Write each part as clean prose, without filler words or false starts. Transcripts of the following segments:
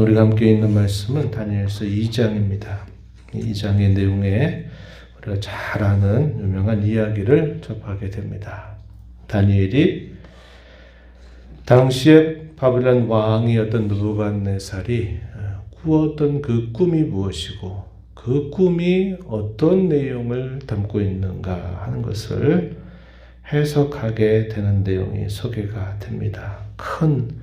우리가 함께 있는 말씀은 다니엘서 2장입니다. 2장의 내용에 우리가 잘 아는 유명한 이야기를 접하게 됩니다. 다니엘이 당시에 바벨론 왕이었던 느부갓네살이 꾸었던 그 꿈이 무엇이고 그 꿈이 어떤 내용을 담고 있는가 하는 것을 해석하게 되는 내용이 소개가 됩니다. 큰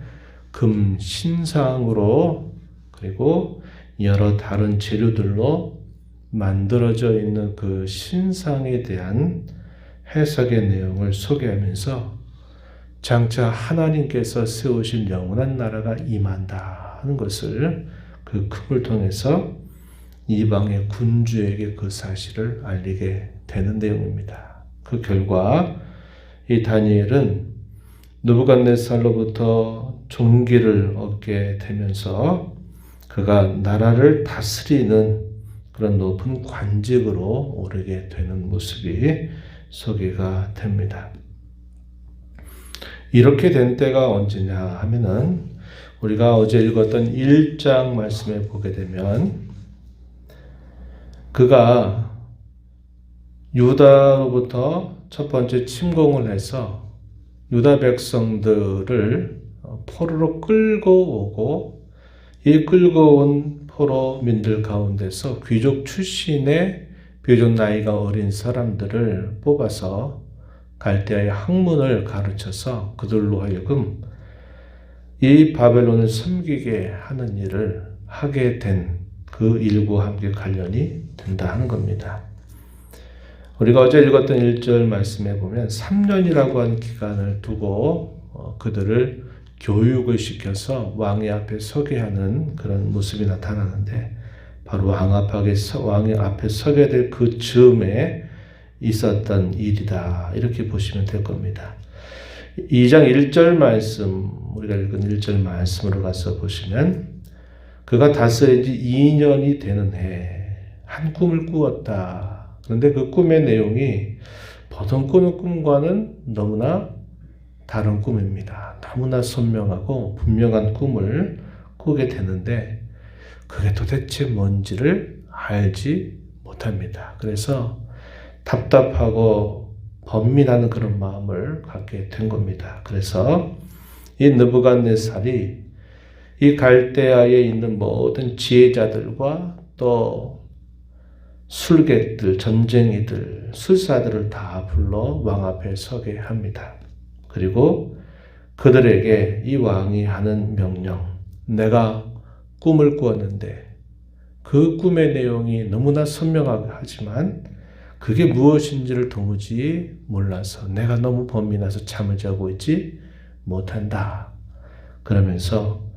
금 신상으로 그리고 여러 다른 재료들로 만들어져 있는 그 신상에 대한 해석의 내용을 소개하면서 장차 하나님께서 세우실 영원한 나라가 임한다 하는 것을 그 꿈을 통해서 이방의 군주에게 그 사실을 알리게 되는 내용입니다. 그 결과 이 다니엘은 느부갓네살로부터 존귀를 얻게 되면서 그가 나라를 다스리는 그런 높은 관직으로 오르게 되는 모습이 소개가 됩니다. 이렇게 된 때가 언제냐 하면은 우리가 어제 읽었던 1장 말씀에 보게 되면 그가 유다로부터 첫 번째 침공을 해서 유다 백성들을 포로로 끌고 오고 이 끌고 온 포로민들 가운데서 귀족 출신의 비교적 나이가 어린 사람들을 뽑아서 갈대아의 학문을 가르쳐서 그들로 하여금 이 바벨론을 섬기게 하는 일을 하게 된 그 일과 함께 관련이 된다 하는 겁니다. 우리가 어제 읽었던 1절 말씀에 보면 3년이라고 하는 기간을 두고 그들을 교육을 시켜서 왕의 앞에 서게 하는 그런 모습이 나타나는데 바로 왕 앞에 서게 될 그 즈음에 있었던 일이다 이렇게 보시면 될 겁니다. 2장 1절 말씀 우리가 읽은 1절 말씀으로 가서 보시면 그가 다스린 지 2년이 되는 해 한 꿈을 꾸었다. 그런데 그 꿈의 내용이 보통 꾸는 꿈과는 너무나 다른 꿈입니다. 너무나 선명하고 분명한 꿈을 꾸게 되는데 그게 도대체 뭔지를 알지 못합니다. 그래서 답답하고 번민하는 그런 마음을 갖게 된 겁니다. 그래서 이 느부갓네살이 이 갈대아에 있는 모든 지혜자들과 또 술객들, 전쟁이들, 술사들을 다 불러 왕 앞에 서게 합니다. 그리고 그들에게 이 왕이 하는 명령, 내가 꿈을 꾸었는데 그 꿈의 내용이 너무나 선명하지만 그게 무엇인지를 도무지 몰라서 내가 너무 번민해서 잠을 자고 있지 못한다. 그러면서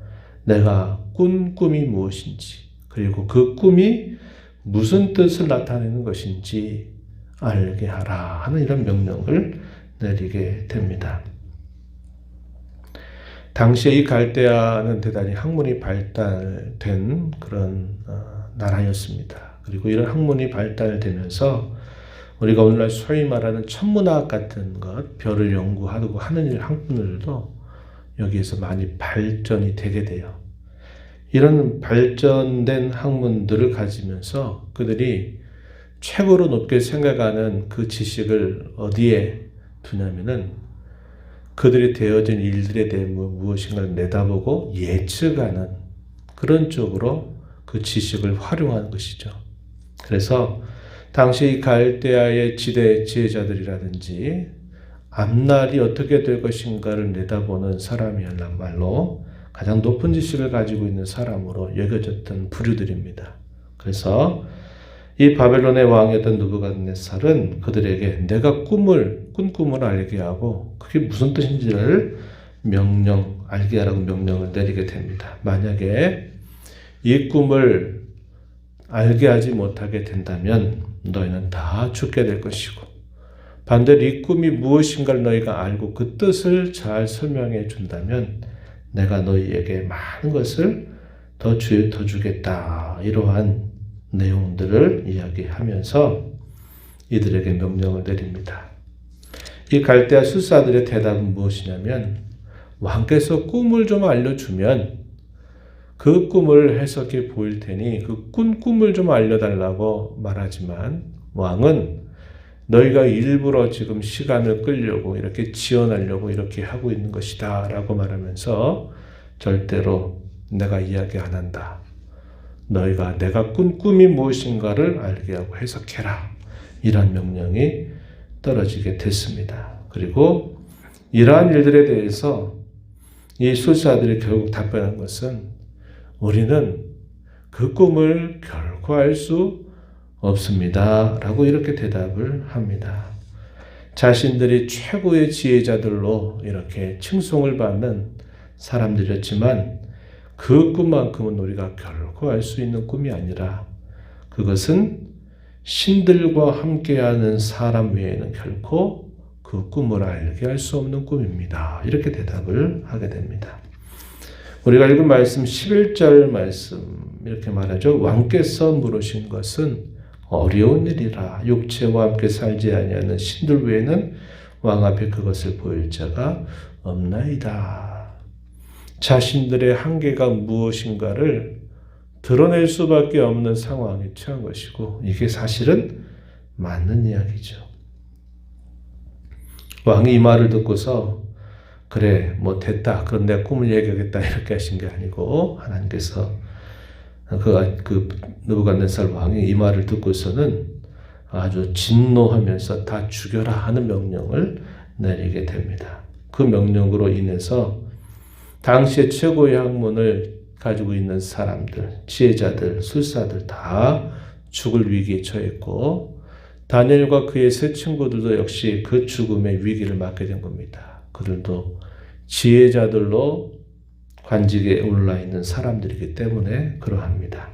내가 꾼 꿈이 무엇인지 그리고 그 꿈이 무슨 뜻을 나타내는 것인지 알게 하라 하는 이런 명령을 내리게 됩니다. 당시에 이 갈대아는 대단히 학문이 발달된 그런 나라였습니다. 그리고 이런 학문이 발달되면서 우리가 오늘날 소위 말하는 천문학 같은 것, 별을 연구하고 하는 학문들도 여기에서 많이 발전이 되게 돼요. 이런 발전된 학문들을 가지면서 그들이 최고로 높게 생각하는 그 지식을 어디에 두냐면은 그들이 되어진 일들에 대해 무엇인가를 내다보고 예측하는 그런 쪽으로 그 지식을 활용하는 것이죠. 그래서 당시 갈대아의 지혜자들이라든지 앞날이 어떻게 될 것인가를 내다보는 사람이야말로 가장 높은 지식을 가지고 있는 사람으로 여겨졌던 부류들입니다. 그래서 이 바벨론의 왕이었던 느부갓네살은 그들에게 내가 꾼 꿈을 알게 하고 그게 무슨 뜻인지를 알게 하라고 명령을 내리게 됩니다. 만약에 이 꿈을 알게 하지 못하게 된다면 너희는 다 죽게 될 것이고 반대로 이 꿈이 무엇인가를 너희가 알고 그 뜻을 잘 설명해 준다면 내가 너희에게 많은 것을 더 주겠다. 이러한 내용들을 이야기하면서 이들에게 명령을 내립니다. 이 갈대아 술사들의 대답은 무엇이냐면 왕께서 꿈을 좀 알려주면 그 꿈을 해석해 보일 테니 그 꿈을 좀 알려달라고 말하지만 왕은 너희가 일부러 지금 시간을 끌려고 이렇게 지연하려고 이렇게 하고 있는 것이다 라고 말하면서 절대로 내가 이야기 안 한다. 너희가 내가 꾼 꿈이 무엇인가를 알게 하고 해석해라. 이런 명령이 떨어지게 됐습니다. 그리고 이러한 일들에 대해서 이 술사들이 결국 답변한 것은 우리는 그 꿈을 결코 알 수 없습니다. 라고 이렇게 대답을 합니다. 자신들이 최고의 지혜자들로 이렇게 칭송을 받는 사람들이었지만 그 꿈만큼은 우리가 결코 알 수 있는 꿈이 아니라 그것은 신들과 함께하는 사람 외에는 결코 그 꿈을 알게 할 수 없는 꿈입니다. 이렇게 대답을 하게 됩니다. 우리가 읽은 말씀 11절 말씀 이렇게 말하죠. 왕께서 물으신 것은 어려운 일이라 육체와 함께 살지 아니하는 신들 외에는 왕 앞에 그것을 보일 자가 없나이다. 자신들의 한계가 무엇인가를 드러낼 수밖에 없는 상황에 처한 것이고 이게 사실은 맞는 이야기죠. 왕이 이 말을 듣고서 그래 뭐 됐다 그럼 내가 꿈을 얘기하겠다 이렇게 하신 게 아니고 하나님께서 그 느부갓네살 왕이 이 말을 듣고서는 아주 진노하면서 다 죽여라 하는 명령을 내리게 됩니다. 그 명령으로 인해서 당시의 최고의 학문을 가지고 있는 사람들, 지혜자들, 술사들 다 죽을 위기에 처했고 다니엘과 그의 세 친구들도 역시 그 죽음의 위기를 맞게 된 겁니다. 그들도 지혜자들로 관직에 올라 있는 사람들이기 때문에 그러합니다.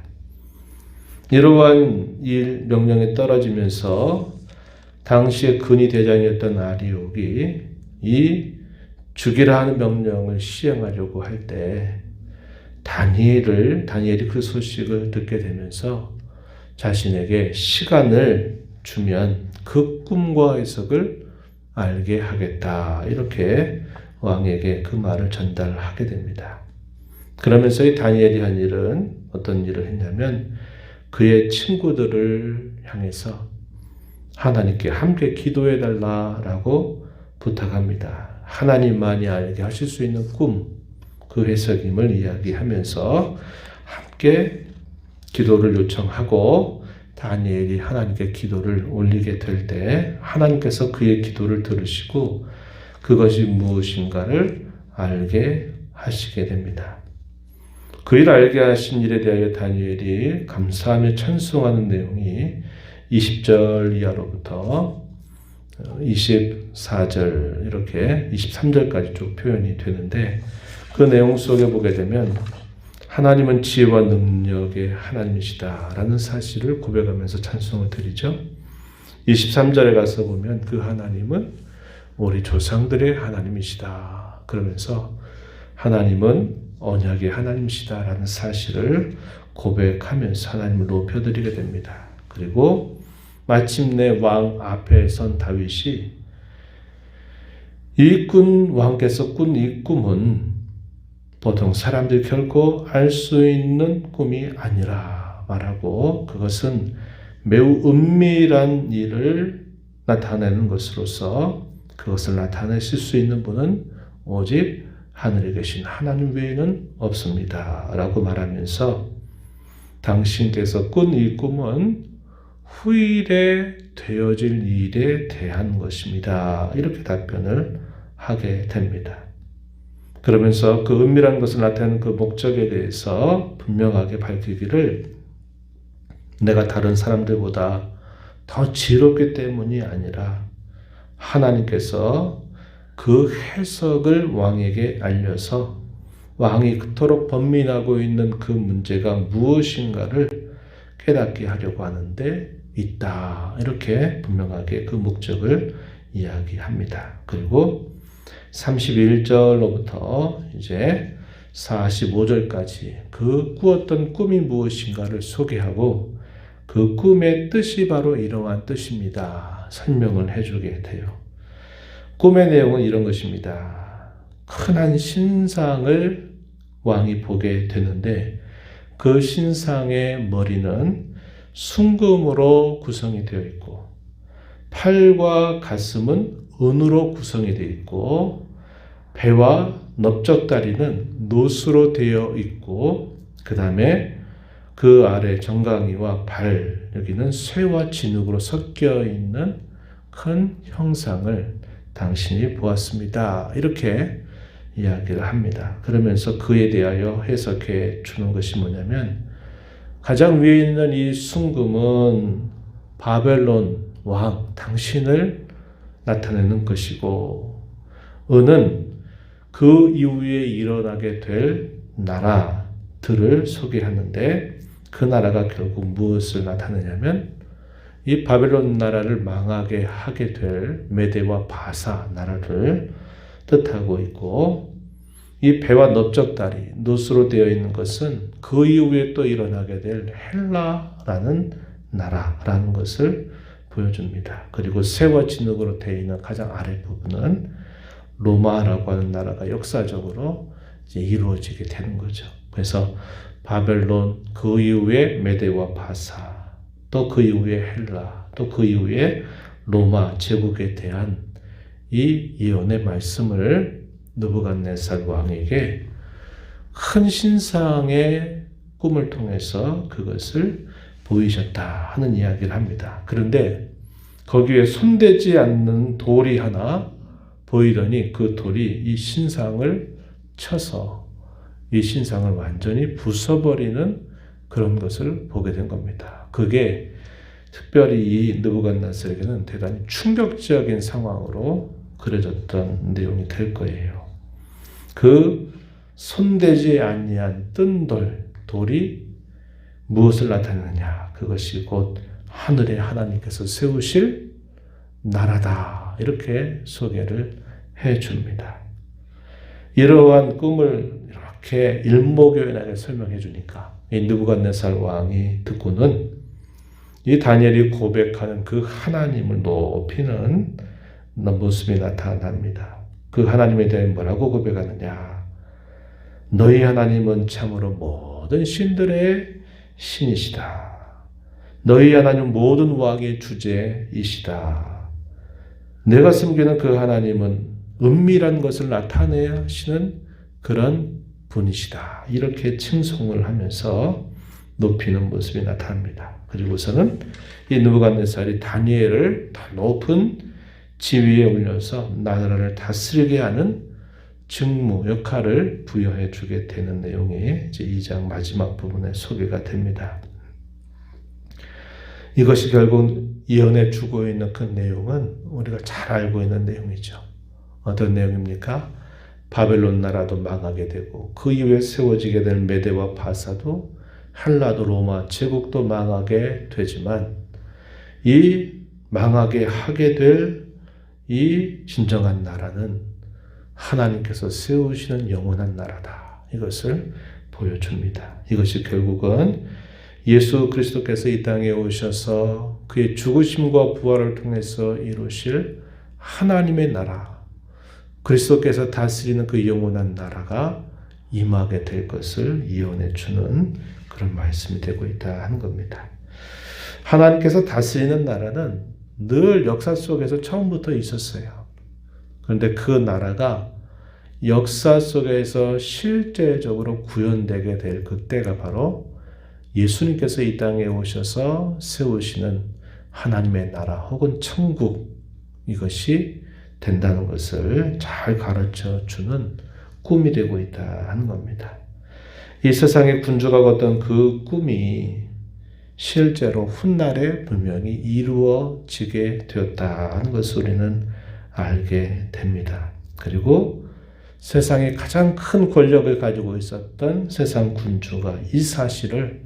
이러한 일 명령에 떨어지면서 당시의 근위 대장이었던 아리옥이 이 죽이라 하는 명령을 시행하려고 할 때 다니엘이 그 소식을 듣게 되면서 자신에게 시간을 주면 그 꿈과 해석을 알게 하겠다. 이렇게 왕에게 그 말을 전달하게 됩니다. 그러면서 이 다니엘이 한 일은 어떤 일을 했냐면 그의 친구들을 향해서 하나님께 함께 기도해 달라라고 부탁합니다. 하나님만이 알게 하실 수 있는 꿈, 그 해석임을 이야기하면서 함께 기도를 요청하고 다니엘이 하나님께 기도를 올리게 될 때 하나님께서 그의 기도를 들으시고 그것이 무엇인가를 알게 하시게 됩니다. 그 일 알게 하신 일에 대하여 다니엘이 감사하며 찬송하는 내용이 20절 이하로부터 24절 이렇게 23절까지 쭉 표현이 되는데 그 내용 속에 보게 되면 하나님은 지혜와 능력의 하나님이시다 라는 사실을 고백하면서 찬송을 드리죠. 23절에 가서 보면 그 하나님은 우리 조상들의 하나님이시다 그러면서 하나님은 언약의 하나님이시다 라는 사실을 고백하면서 하나님을 높여드리게 됩니다. 그리고 마침내 왕 앞에 선 다윗이 왕께서 꾼 이 꿈은 보통 사람들이 결코 알 수 있는 꿈이 아니라 말하고 그것은 매우 은밀한 일을 나타내는 것으로서 그것을 나타내실 수 있는 분은 오직 하늘에 계신 하나님 외에는 없습니다. 라고 말하면서 당신께서 꾼 이 꿈은 후일에 되어질 일에 대한 것입니다. 이렇게 답변을 하게 됩니다. 그러면서 그 은밀한 것을 나타내는 그 목적에 대해서 분명하게 밝히기를 내가 다른 사람들보다 더 지혜롭기 때문이 아니라 하나님께서 그 해석을 왕에게 알려서 왕이 그토록 번민하고 있는 그 문제가 무엇인가를 깨닫게 하려고 하는데 있다. 이렇게 분명하게 그 목적을 이야기합니다. 그리고 31절로부터 이제 45절까지 그 꾸었던 꿈이 무엇인가를 소개하고 그 꿈의 뜻이 바로 이러한 뜻입니다. 설명을 해주게 돼요. 꿈의 내용은 이런 것입니다. 흔한 신상을 왕이 보게 되는데 그 신상의 머리는 순금으로 구성이 되어 있고 팔과 가슴은 은으로 구성이 되어 있고 배와 넓적다리는 노수로 되어 있고 그 다음에 그 아래 정강이와 발 여기는 쇠와 진흙으로 섞여 있는 큰 형상을 당신이 보았습니다. 이렇게 이야기를 합니다. 그러면서 그에 대하여 해석해 주는 것이 뭐냐면 가장 위에 있는 이 순금은 바벨론 왕 당신을 나타내는 것이고 은은 그 이후에 일어나게 될 나라들을 소개하는데 그 나라가 결국 무엇을 나타내냐면 이 바벨론 나라를 망하게 하게 될 메대와 바사 나라를 뜻하고 있고 이 배와 넓적다리 노수로 되어 있는 것은 그 이후에 또 일어나게 될 헬라라는 나라라는 것을 보여줍니다. 그리고 쇠와 진흙으로 되어 있는 가장 아래 부분은 로마라고 하는 나라가 역사적으로 이제 이루어지게 되는 거죠. 그래서 바벨론 그 이후에 메대와 바사 또 그 이후에 헬라 또 그 이후에 로마 제국에 대한 이 예언의 말씀을 느부갓네살 왕에게 큰 신상의 꿈을 통해서 그것을 보이셨다 하는 이야기를 합니다. 그런데 거기에 손대지 않는 돌이 하나 보이더니 그 돌이 이 신상을 쳐서 이 신상을 완전히 부숴버리는 그런 것을 보게 된 겁니다. 그게 특별히 이 느부갓네살에게는 대단히 충격적인 상황으로 그려졌던 내용이 될 거예요. 그 손대지 아니한 뜬 돌이 무엇을 나타내느냐? 그것이 곧 하늘의 하나님께서 세우실 나라다. 이렇게 소개를 해줍니다. 이러한 꿈을 이렇게 일목요연하게 설명해 주니까 이 느부갓네살 왕이 듣고는 이 다니엘이 고백하는 그 하나님을 높이는 모습이 나타납니다. 그 하나님에 대해 뭐라고 고백하느냐? 너희 하나님은 참으로 모든 신들의 신이시다. 너희 하나님은 모든 왕의 주제이시다. 내가 섬기는 그 하나님은 은밀한 것을 나타내시는 그런 분이시다. 이렇게 칭송을 하면서 높이는 모습이 나타납니다. 그리고서는 이 느부갓네살이 다니엘을 더 높은 지위에 올려서 나라를 다스리게 하는 직무, 역할을 부여해 주게 되는 내용이 이제 2장 마지막 부분에 소개가 됩니다. 이것이 결국 예언해 주고 있는 그 내용은 우리가 잘 알고 있는 내용이죠. 어떤 내용입니까? 바벨론 나라도 망하게 되고 그 이후에 세워지게 될 메대와 바사도 헬라도 로마 제국도 망하게 되지만 이 망하게 하게 될 이 진정한 나라는 하나님께서 세우시는 영원한 나라다. 이것을 보여줍니다. 이것이 결국은 예수 그리스도께서 이 땅에 오셔서 그의 죽으심과 부활을 통해서 이루실 하나님의 나라, 그리스도께서 다스리는 그 영원한 나라가 임하게 될 것을 예언해 주는 그런 말씀이 되고 있다 하는 겁니다. 하나님께서 다스리는 나라는 늘 역사 속에서 처음부터 있었어요. 그런데 그 나라가 역사 속에서 실제적으로 구현되게 될 그때가 바로 예수님께서 이 땅에 오셔서 세우시는 하나님의 나라 혹은 천국, 이것이 된다는 것을 잘 가르쳐 주는 꿈이 되고 있다 하는 겁니다. 이 세상의 군주가 꿨던 그 꿈이 실제로 훗날에 분명히 이루어지게 되었다 하는 것을 우리는 알게 됩니다. 그리고 세상에 가장 큰 권력을 가지고 있었던 세상 군주가 이 사실을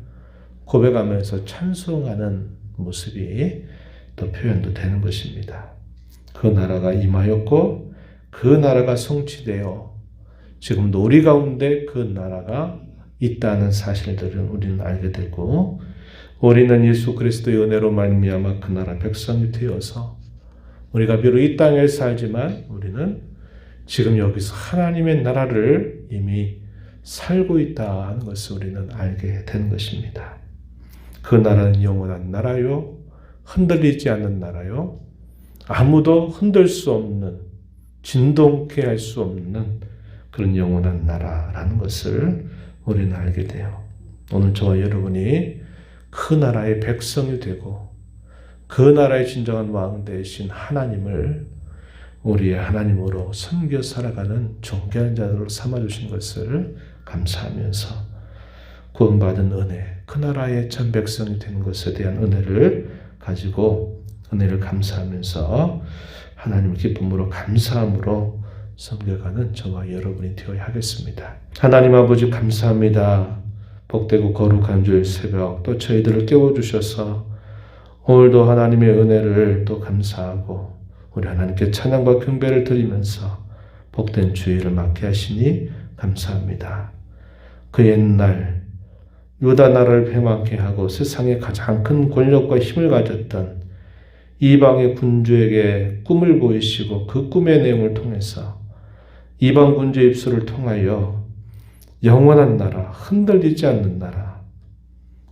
고백하면서 찬송하는 모습이 또 표현도 되는 것입니다. 그 나라가 임하였고 그 나라가 성취되어 지금 놀이 가운데 그 나라가 있다는 사실들을 우리는 알게 되고 우리는 예수 그리스도의 은혜로 말미암아 그 나라 백성이 되어서 우리가 비록 이 땅에 살지만 우리는 지금 여기서 하나님의 나라를 이미 살고 있다 하는 것을 우리는 알게 된 것입니다. 그 나라는 영원한 나라요, 흔들리지 않는 나라요, 아무도 흔들 수 없는, 진동케 할 수 없는 그런 영원한 나라라는 것을 우리는 알게 돼요. 오늘 저와 여러분이 그 나라의 백성이 되고 그 나라의 진정한 왕 되신 하나님을 우리의 하나님으로 섬겨 살아가는 존귀한 자들로 삼아주신 것을 감사하면서 구원받은 은혜, 그 나라의 참 백성이 되는 것에 대한 은혜를 가지고 은혜를 감사하면서 하나님을 기쁨으로 감사함으로 섬겨가는 저와 여러분이 되어야 하겠습니다. 하나님 아버지 감사합니다. 복되고 거룩한 주일 새벽 또 저희들을 깨워주셔서 오늘도 하나님의 은혜를 또 감사하고 우리 하나님께 찬양과 경배를 드리면서 복된 주일을 맞게 하시니 감사합니다. 그 옛날 유다 나라를 패망케 하고 세상에 가장 큰 권력과 힘을 가졌던 이방의 군주에게 꿈을 보이시고 그 꿈의 내용을 통해서 이방 군주의 입술을 통하여 영원한 나라, 흔들리지 않는 나라,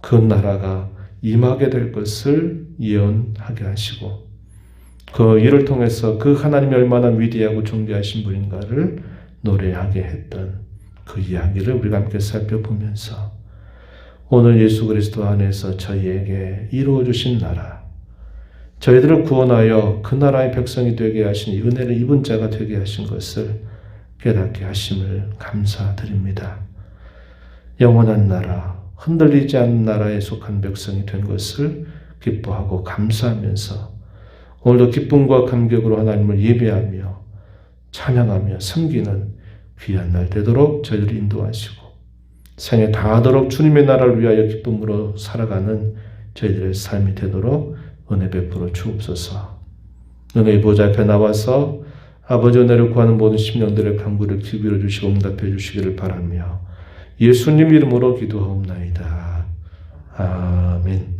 그 나라가 임하게 될 것을 예언하게 하시고 그 일을 통해서 그 하나님이 얼마나 위대하고 존귀하신 분인가를 노래하게 했던 그 이야기를 우리가 함께 살펴보면서 오늘 예수 그리스도 안에서 저희에게 이루어주신 나라, 저희들을 구원하여 그 나라의 백성이 되게 하신 이 은혜를 입은 자가 되게 하신 것을 깨닫게 하심을 감사드립니다. 영원한 나라, 흔들리지 않는 나라에 속한 백성이 된 것을 기뻐하고 감사하면서 오늘도 기쁨과 감격으로 하나님을 예배하며 찬양하며 섬기는 귀한 날 되도록 저희들을 인도하시고 생애 다하도록 주님의 나라를 위하여 기쁨으로 살아가는 저희들의 삶이 되도록 은혜 베풀어 주옵소서. 은혜의 보좌 앞에 나와서 아버지 은혜를 구하는 모든 심령들의 간구를 기울여 주시고 응답해 주시기를 바라며 예수님 이름으로 기도하옵나이다. 아멘.